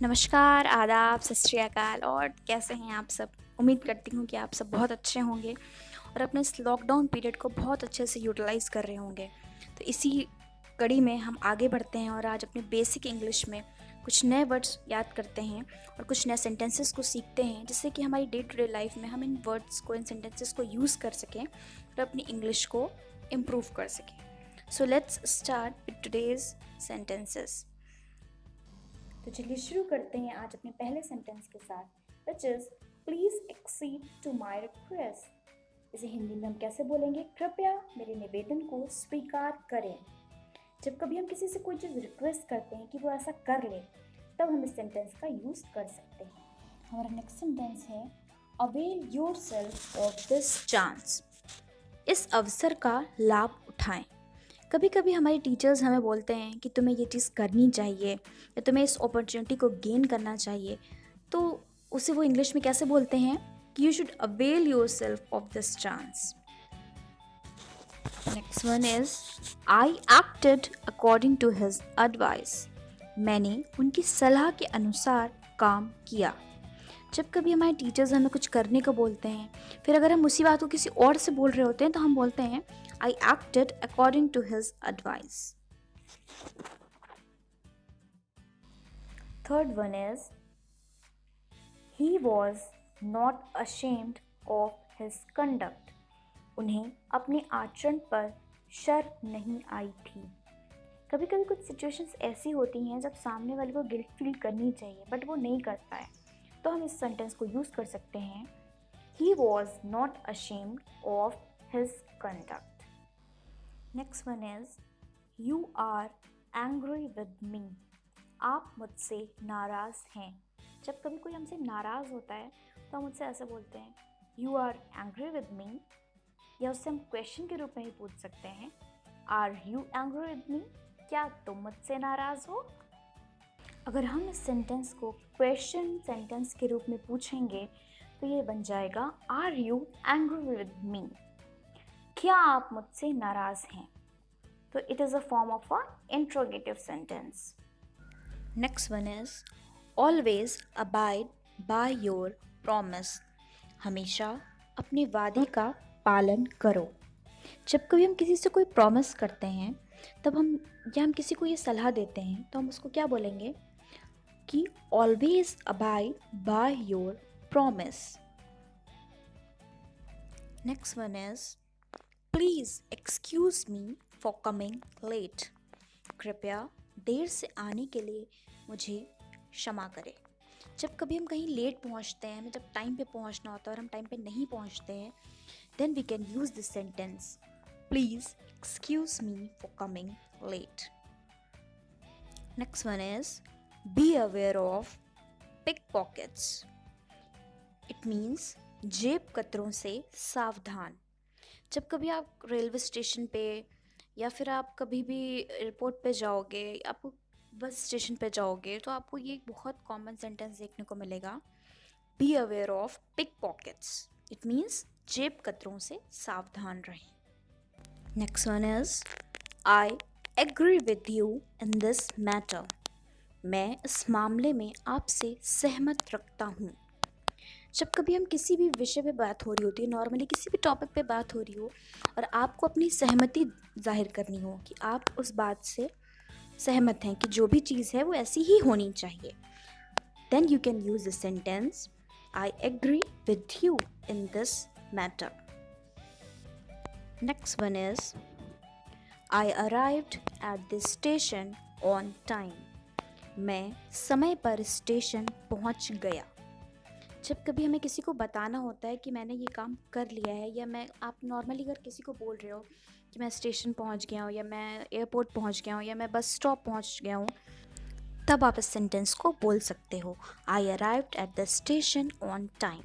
नमस्कार, आदाब, सत श्री अकाल और कैसे हैं आप सब? उम्मीद करती हूँ कि आप सब बहुत अच्छे होंगे और अपने इस लॉकडाउन पीरियड को बहुत अच्छे से यूटिलाइज़ कर रहे होंगे। तो इसी कड़ी में हम आगे बढ़ते हैं और आज अपने बेसिक इंग्लिश में कुछ नए वर्ड्स याद करते हैं और कुछ नए सेंटेंसेस को सीखते हैं, जिससे कि हमारी डे टू डे लाइफ में हम इन वर्ड्स को, इन सेंटेंसेस को यूज़ कर सकें और अपनी इंग्लिश को इम्प्रूव कर सकें। So let's start with today's sentences. तो चलिए शुरू करते हैं आज अपने पहले सेंटेंस के साथ, which is please accede to my request. इसे हिंदी में हम कैसे बोलेंगे? कृपया मेरे निवेदन को स्वीकार करें। जब कभी हम किसी से कोई चीज़ रिक्वेस्ट करते हैं कि वो ऐसा कर ले, तब हम इस सेंटेंस का यूज कर सकते हैं। हमारा नेक्स्ट सेंटेंस है avail yourself of this chance. इस अवसर का लाभ उठाएं। कभी कभी हमारे टीचर्स हमें बोलते हैं कि तुम्हें ये चीज़ करनी चाहिए या तुम्हें इस अपॉर्चुनिटी को गेन करना चाहिए, तो उसे वो इंग्लिश में कैसे बोलते हैं कि you should avail yourself of this chance. Next one is I acted according to his advice. मैंने उनकी सलाह के अनुसार काम किया। जब कभी हमारे टीचर्स हमें कुछ करने को बोलते हैं, फिर अगर हम उसी बात को किसी और से बोल रहे होते हैं, तो हम बोलते हैं I acted according to his advice. Third one is he was not ashamed of his conduct. उन्हें अपने आचरण पर शर्म नहीं आई थी। कभी कभी कुछ सिचुएशंस ऐसी होती हैं जब सामने वाले को गिल्ट फील करनी चाहिए बट वो नहीं करता है, तो हम इस सेंटेंस को यूज़ कर सकते हैं he was not ashamed of his conduct. Next one is you are angry with me. आप मुझसे नाराज़ हैं। जब कभी कोई हमसे नाराज़ होता है तो हम मुझसे ऐसे बोलते हैं you are angry with me, या उससे हम क्वेश्चन के रूप में ही पूछ सकते हैं are you angry with me, क्या तुम मुझसे नाराज़ हो। अगर हम इस सेंटेंस को क्वेश्चन सेंटेंस के रूप में पूछेंगे तो ये बन जाएगा are you angry with me, क्या आप मुझसे नाराज हैं। तो it is a form of a interrogative sentence. Next one is always abide by your promise. हमेशा अपने वादे का पालन करो। जब कभी हम किसी से कोई प्रॉमिस करते हैं तब हम किसी को ये सलाह देते हैं, तो हम उसको क्या बोलेंगे कि always abide by your promise. Next one is please excuse me for coming late. कृपया देर से आने के लिए मुझे क्षमा करें। जब कभी हम कहीं लेट पहुंचते हैं, हमें जब टाइम पे पहुंचना होता है और हम टाइम पे नहीं पहुंचते हैं, then we can use this sentence please excuse me for coming late. Next one is be aware of pickpockets. It means जेब कतरों से सावधान। जब कभी आप रेलवे स्टेशन पे या फिर आप कभी भी एयरपोर्ट पे जाओगे, आप बस स्टेशन पे जाओगे, तो आपको ये बहुत कॉमन सेंटेंस देखने को मिलेगा be aware of pickpockets. It means जेब कतरों से सावधान रहें। Next one is I agree with you in this matter. मैं इस मामले में आपसे सहमत रखता हूँ। जब कभी हम किसी भी विषय पे बात हो रही होती है, नॉर्मली किसी भी टॉपिक पे बात हो रही हो और आपको अपनी सहमति जाहिर करनी हो कि आप उस बात से सहमत हैं कि जो भी चीज़ है वो ऐसी ही होनी चाहिए, then you can use this sentence I agree with you in this matter. Next one is I arrived at this station on time. मैं समय पर स्टेशन पहुंच गया। जब कभी हमें किसी को बताना होता है कि मैंने ये काम कर लिया है, या आप नॉर्मली अगर किसी को बोल रहे हो कि मैं स्टेशन पहुंच गया हूँ, या मैं एयरपोर्ट पहुंच गया हूँ, या मैं बस स्टॉप पहुंच गया हूँ, तब आप इस सेंटेंस को बोल सकते हो आई arrived at the station on time.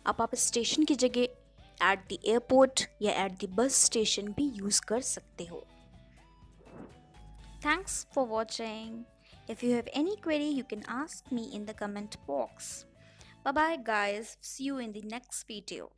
अब आप स्टेशन की जगह एट द एयरपोर्ट या एट द बस स्टेशन भी यूज़ कर सकते हो। Thanks for watching. If you have any query, you can ask me in the comment box. Bye bye guys, see you in the next video.